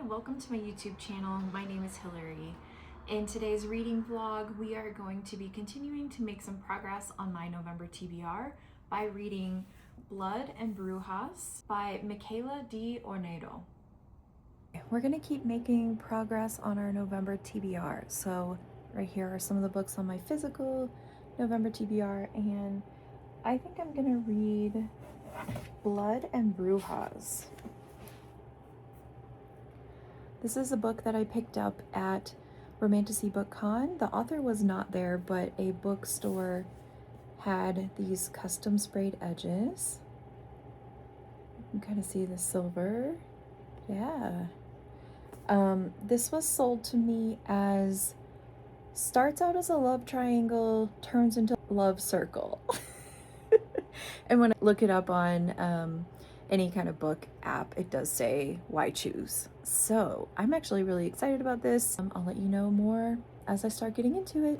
welcome to my YouTube channel. My name is Hillary. In today's reading vlog, we are going to be continuing to make some progress on my November TBR by reading Blood Brujas by Mikayla D. Hornedo. We're going to keep making progress on our November TBR. So right here are some of the books on my physical November TBR, and I think I'm going to read Blood Brujas. This is a book that I picked up at Romantasy Book Con. The author was not there, but a bookstore had these custom sprayed edges. You can kind of see the silver. Yeah. This was sold to me as, starts out as a love triangle, turns into a love circle. And when I look it up on any kind of book app, it does say why choose. So I'm actually really excited about this. I'll let you know more as I start getting into it.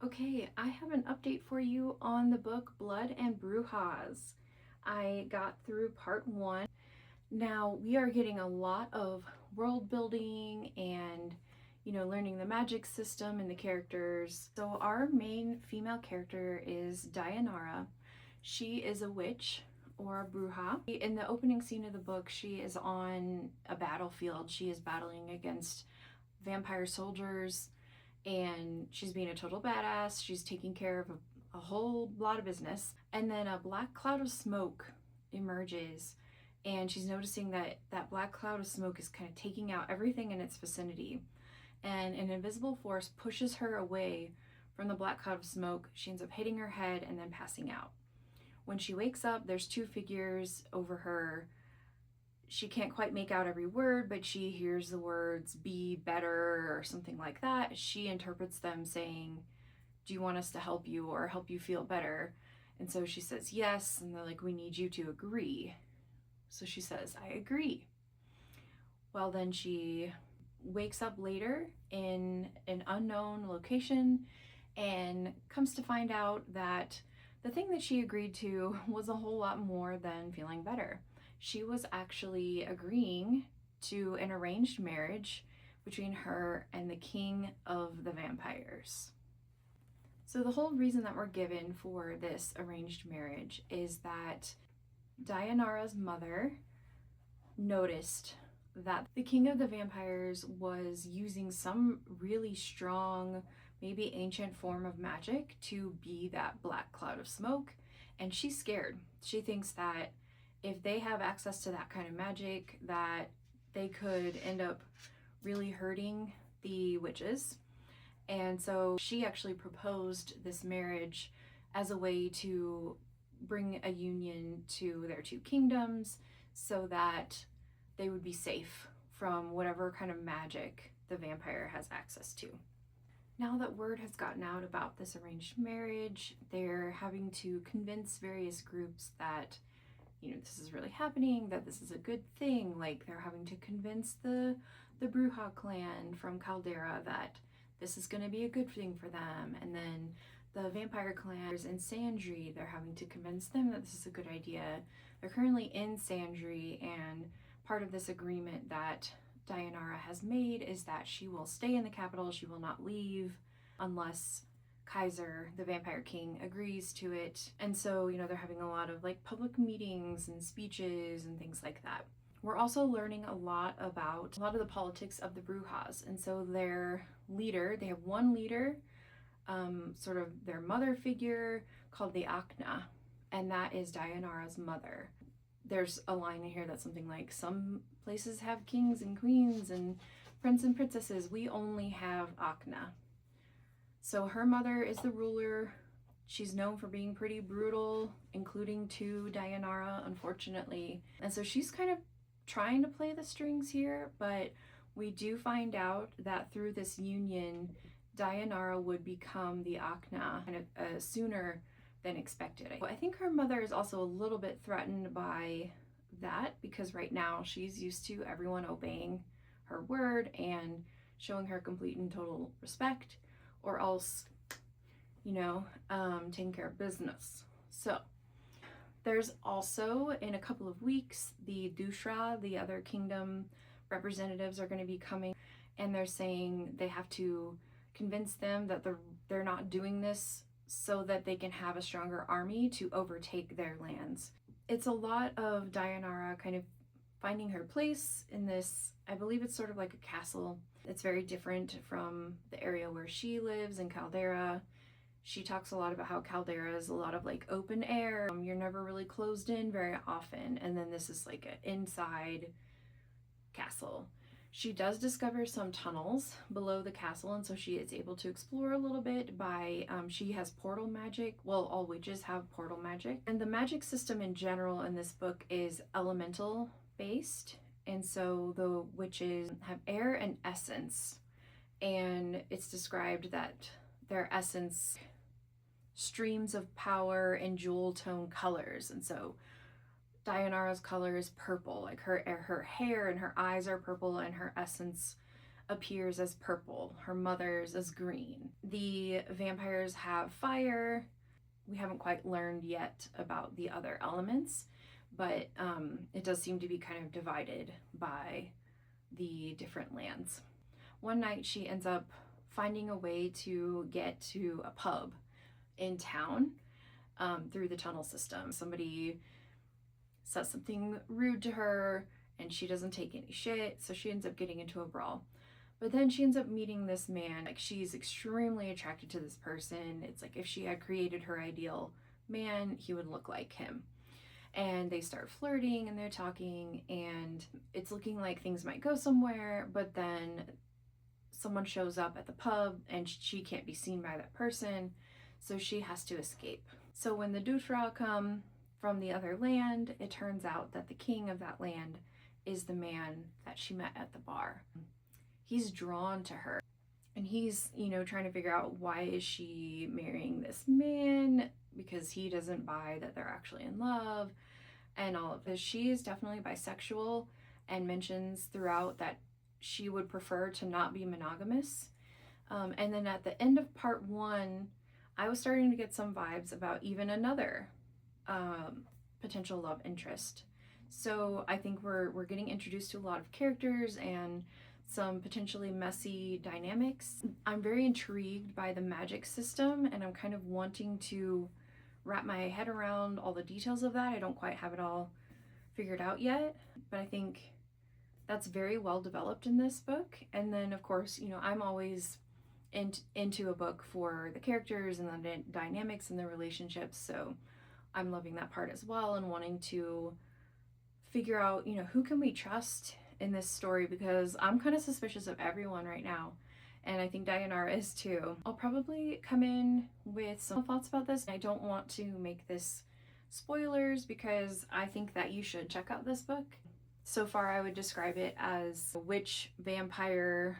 Okay, I have an update for you on the book Blood Brujas. I got through part 1. Now we are getting a lot of world building and, learning the magic system and the characters. So our main female character is Dayanara. She is a witch or a bruja. In the opening scene of the book, she is on a battlefield. She is battling against vampire soldiers, and she's being a total badass. She's taking care of a whole lot of business. And then a black cloud of smoke emerges, and she's noticing that that black cloud of smoke is kind of taking out everything in its vicinity. And an invisible force pushes her away from the black cloud of smoke. She ends up hitting her head and then passing out. When she wakes up, there's two figures over her. She can't quite make out every word, but she hears the words "be better" or something like that. She interprets them saying, "Do you want us to help you or help you feel better?" And so she says yes, and they're like, "We need you to agree." So she says, "I agree." Well, then she wakes up later in an unknown location and comes to find out that the thing that she agreed to was a whole lot more than feeling better. She was actually agreeing to an arranged marriage between her and the king of the vampires. So the whole reason that we're given for this arranged marriage is that Dayanara's mother noticed that the king of the vampires was using some really strong, maybe ancient form of magic to be that black cloud of smoke, and she's scared. She thinks that if they have access to that kind of magic, that they could end up really hurting the witches. And so she actually proposed this marriage as a way to bring a union to their two kingdoms so that they would be safe from whatever kind of magic the vampire has access to. Now that word has gotten out about this arranged marriage, they're having to convince various groups that, this is really happening, that this is a good thing. Like, they're having to convince the Bruja clan from Caldera that this is going to be a good thing for them. And then the vampire clans in Sandry, they're having to convince them that this is a good idea. They're currently in Sandry, and part of this agreement that Dayanara has made is that she will stay in the capital, she will not leave unless Kaiser, the vampire king, agrees to it. And so, they're having a lot of like public meetings and speeches and things like that. We're also learning a lot about a lot of the politics of the Brujas. And so their leader, they have one leader, sort of their mother figure called the Akna, and that is Dayanara's mother. There's a line in here that's something like, some places have kings and queens and prince and princesses. We only have Akna. So her mother is the ruler. She's known for being pretty brutal, including to Dayanara, unfortunately. And so she's kind of trying to play the strings here, but we do find out that through this union, Dayanara would become the Akna kind of sooner than expected. I think her mother is also a little bit threatened by that, because right now she's used to everyone obeying her word and showing her complete and total respect, or else, taking care of business. So there's also, in a couple of weeks, the Dushra, the other kingdom representatives, are going to be coming, and they're saying they have to convince them that they're not doing this so that they can have a stronger army to overtake their lands. It's a lot of Dayanara kind of finding her place in this, I believe it's sort of like a castle. It's very different from the area where she lives in Caldera. She talks a lot about how Caldera is a lot of like open air. You're never really closed in very often. And then this is like an inside castle. She does discover some tunnels below the castle, and so she is able to explore a little bit by, she has portal magic. Well, all witches have portal magic. And the magic system in general in this book is elemental based. And so the witches have air and essence. And it's described that their essence streams of power and jewel tone colors. And so Dayanara's color is purple, like her hair and her eyes are purple, and her essence appears as purple. Her mother's as green. The vampires have fire. We haven't quite learned yet about the other elements, but it does seem to be kind of divided by the different lands. One night she ends up finding a way to get to a pub in town through the tunnel system. Somebody says something rude to her and she doesn't take any shit, so she ends up getting into a brawl. But then she ends up meeting this man. Like, she's extremely attracted to this person. It's like if she had created her ideal man, he would look like him. And they start flirting and they're talking, and it's looking like things might go somewhere, but then someone shows up at the pub and she can't be seen by that person, so she has to escape. So when the Dushra come from the other land, it turns out that the king of that land is the man that she met at the bar. He's drawn to her, and he's, trying to figure out, why is she marrying this man, because he doesn't buy that they're actually in love and all of this. She is definitely bisexual and mentions throughout that she would prefer to not be monogamous. And then at the end of part 1, I was starting to get some vibes about even another potential love interest. So I think we're getting introduced to a lot of characters and some potentially messy dynamics. I'm very intrigued by the magic system, and I'm kind of wanting to wrap my head around all the details of that. I don't quite have it all figured out yet, but I think that's very well developed in this book. And then, of course, I'm always into a book for the characters and the dynamics and the relationships, so I'm loving that part as well, and wanting to figure out, who can we trust in this story, because I'm kind of suspicious of everyone right now. and I think Dayanara is too. I'll probably come in with some thoughts about this. I don't want to make this spoilers because I think that you should check out this book. So far, I would describe it as witch, vampire,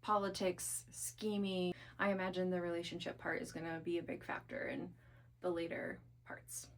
politics, scheming. I imagine the relationship part is going to be a big factor in the later parts.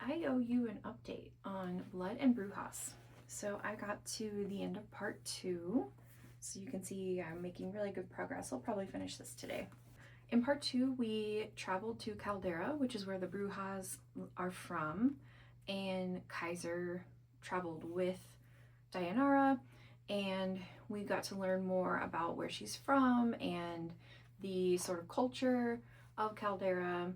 I owe you an update on Blood and Brujas. So I got to the end of part 2. So you can see I'm making really good progress. I'll probably finish this today. In part 2, we traveled to Caldera, which is where the Brujas are from, and Kaiser traveled with Dayanara, and we got to learn more about where she's from and the sort of culture of Caldera.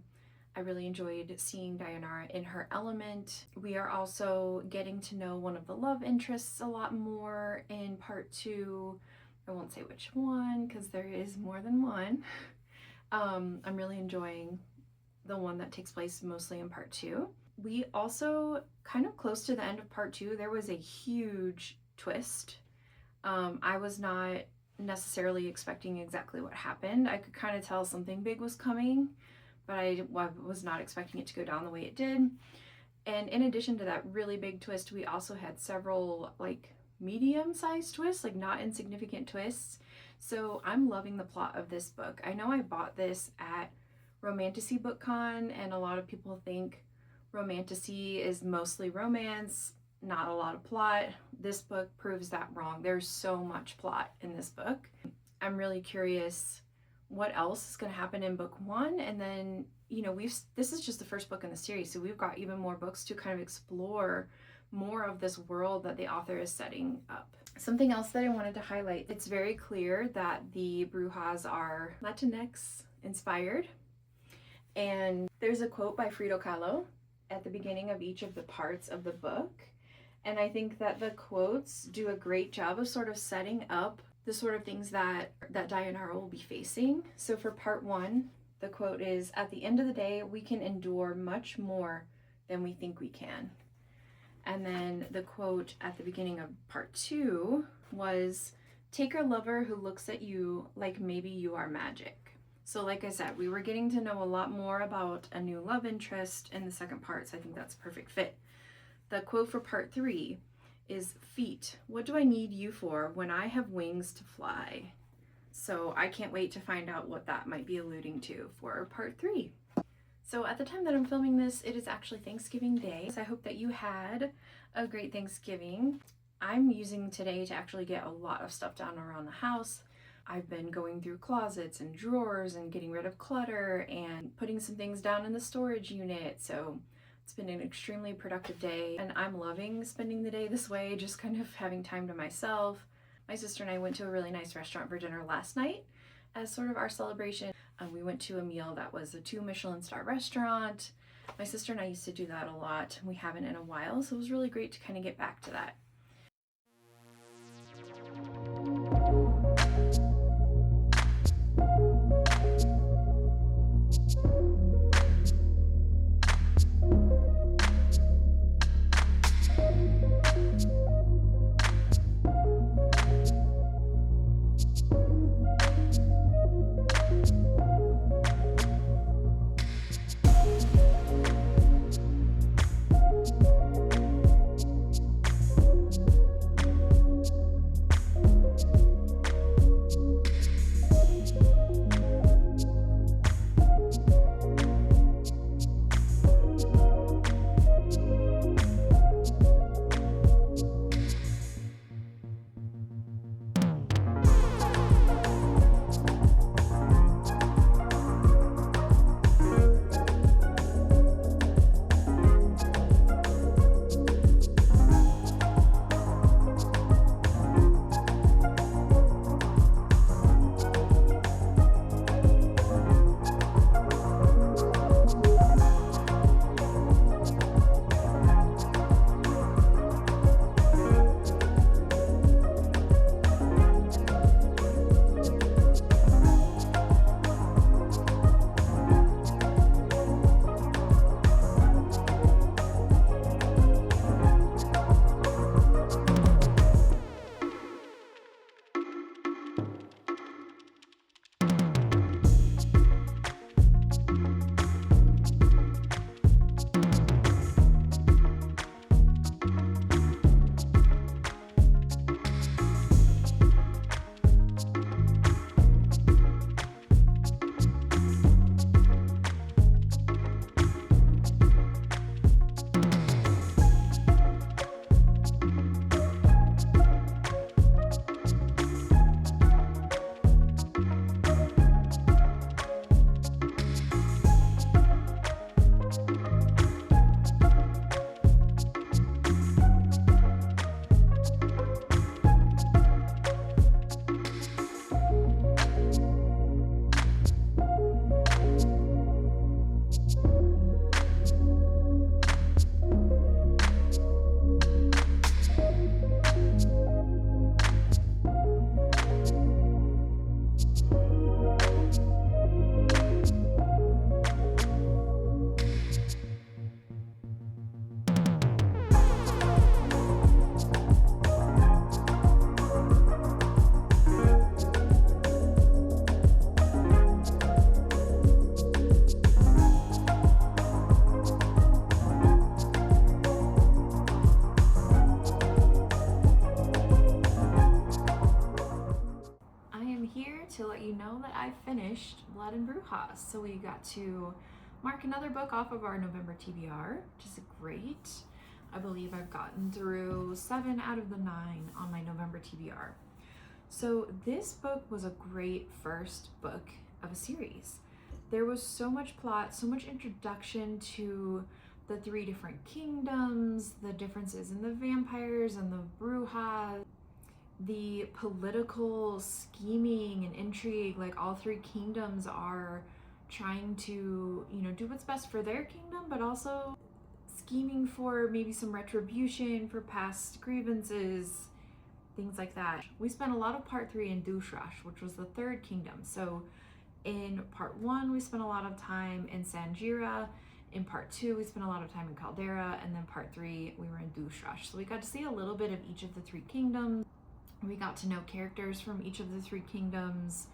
I really enjoyed seeing Dayanara in her element. We are also getting to know one of the love interests a lot more in part 2. I won't say which one because there is more than one. I'm really enjoying the one that takes place mostly in part 2. We also, kind of close to the end of part 2, there was a huge twist. I was not necessarily expecting exactly what happened. I could kind of tell something big was coming, but I was not expecting it to go down the way it did. And in addition to that really big twist, we also had several like medium-sized twists, like not insignificant twists. So I'm loving the plot of this book. I know I bought this at Romantasy BookCon, and a lot of people think Romantasy is mostly romance, not a lot of plot. This book proves that wrong. There's so much plot in this book. I'm really curious what else is going to happen in book 1, and then this is just the first book in the series, so we've got even more books to kind of explore more of this world that the author is setting up. Something else that I wanted to highlight, it's very clear that the Brujas are Latinx inspired, and there's a quote by Frida Kahlo at the beginning of each of the parts of the book, and I think that the quotes do a great job of sort of setting up the sort of things that Dayanara will be facing. So for part 1, the quote is, "At the end of the day, we can endure much more than we think we can." And then the quote at the beginning of part 2 was, Take a lover who looks at you like maybe you are magic. So like I said, we were getting to know a lot more about a new love interest in the second part, so I think that's a perfect fit. The quote for part 3 is, "Feet, what do I need you for when I have wings to fly?" So I can't wait to find out what that might be alluding to for part 3. So at the time that I'm filming this, it is actually Thanksgiving Day. So I hope that you had a great Thanksgiving. I'm using today to actually get a lot of stuff done around the house. I've been going through closets and drawers and getting rid of clutter and putting some things down in the storage unit. So it's been an extremely productive day, and I'm loving spending the day this way, just kind of having time to myself. My sister and I went to a really nice restaurant for dinner last night as sort of our celebration. We went to a meal that was a 2 Michelin star restaurant. My sister and I used to do that a lot. We haven't in a while, so it was really great to kind of get back to that. To let you know that I finished Blood Brujas. So we got to mark another book off of our November TBR, which is great. I believe I've gotten through 7 out of the 9 on my November TBR. So this book was a great first book of a series. There was so much plot, so much introduction to the 3 different kingdoms, the differences in the vampires and the Brujas, the political scheming and intrigue. Like, all 3 kingdoms are trying to, do what's best for their kingdom, but also scheming for maybe some retribution for past grievances, things like that. We spent a lot of part 3 in Dushrash, which was the 3rd kingdom. So in part 1, we spent a lot of time in Sanjira. In part 2, we spent a lot of time in Caldera, and then part 3, we were in Dushrash. So we got to see a little bit of each of the 3 kingdoms. We got to know characters from each of the 3 kingdoms,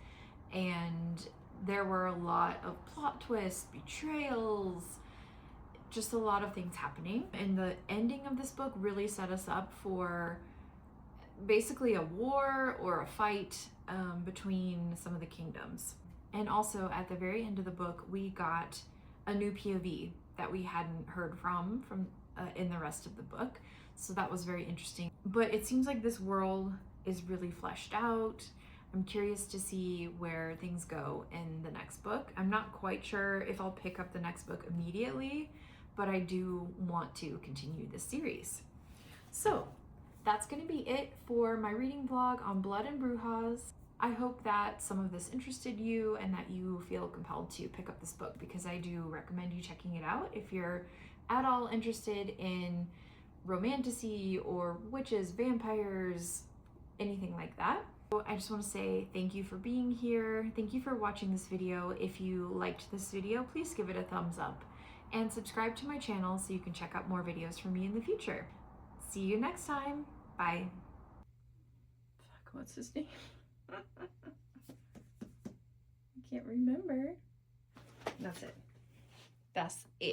and there were a lot of plot twists, betrayals, just a lot of things happening. And the ending of this book really set us up for basically a war or a fight between some of the kingdoms. And also at the very end of the book, we got a new POV that we hadn't heard from in the rest of the book. So that was very interesting. But it seems like this world is really fleshed out. I'm curious to see where things go in the next book. I'm not quite sure if I'll pick up the next book immediately, but I do want to continue this series. So that's going to be it for my reading vlog on Blood and Brujas. I hope that some of this interested you and that you feel compelled to pick up this book, because I do recommend you checking it out if you're at all interested in romantasy or witches, vampires, anything like that. So I just want to say thank you for being here. Thank you for watching this video. If you liked this video, please give it a thumbs up and subscribe to my channel so you can check out more videos from me in the future. See you next time. Bye. Fuck, what's his name? I can't remember. That's it. That's it.